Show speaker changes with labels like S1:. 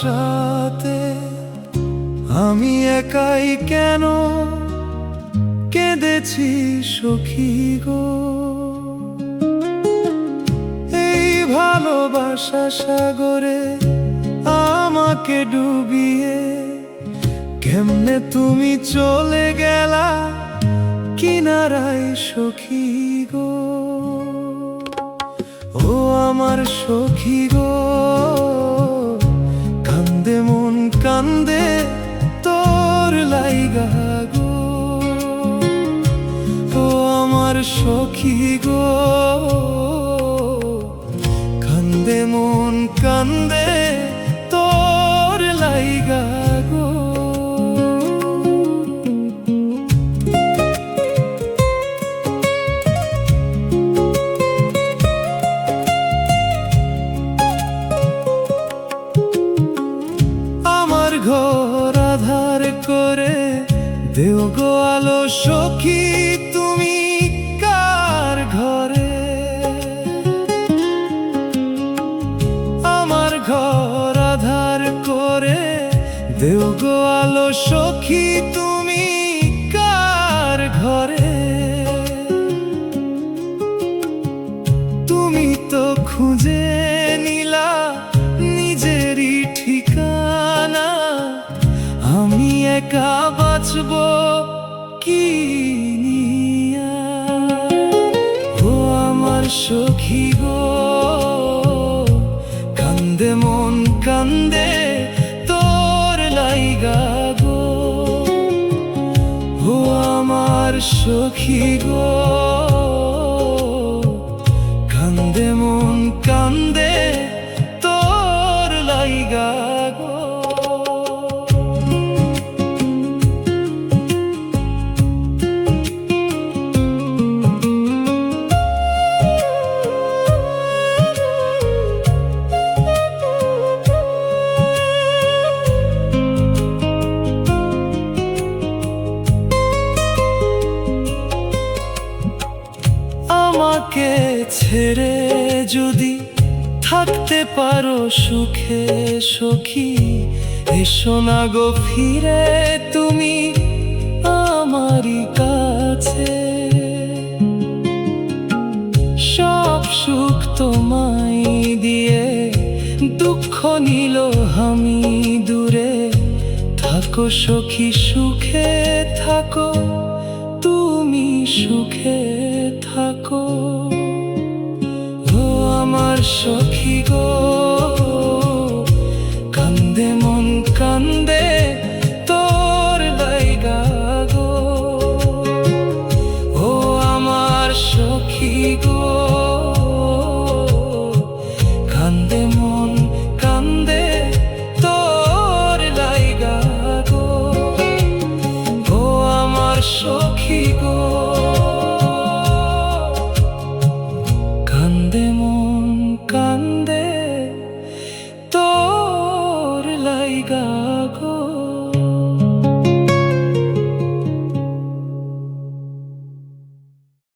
S1: আশাতে আমি একাই কেন কেঁদেছি সখী গো। এই ভালোবাসা সাগরে আমাকে ডুবিয়ে কেমনে তুমি চলে গেলা কিনারায় সখী গো। ও আমার সখী গো, কান্দে মন কান্দে তোর লাইগা গো। ও আমার সখী গো, কান্দে মন কান্দে তোর লাইগা গো। আমার ঘর আধার করে দেও গো আলো সখী, তুমি কার ঘরে? আমার ঘর আধার করে দেও গো আলো সখী, তুমি কার ঘরে? তুমি তো খুঁজে নিলা নিজেরই ঠিকানা, আমি একা বাঁচব কি নিয়া? ও আমার সখী গো, কান্দে মন কান্দে তোর লাইগা গো। ও আমার সখী গো, কান্দে মন কান্দে তোর লাইগা গো। আমাকে ছেড়ে যদি থাকতে পারো সুখে সখী, এসো না গো ফিরে তুমি আমারই কাছে। সব সুখ তোমায় দিয়ে দুঃখ নিল আমি দূরে, থাকো সখী সুখে থাকো, তুমি সুখে থাকো। ও আমার সখী গো, কান্দে মন কান্দে তোর লাইগা গো। ও আমার সখী গো,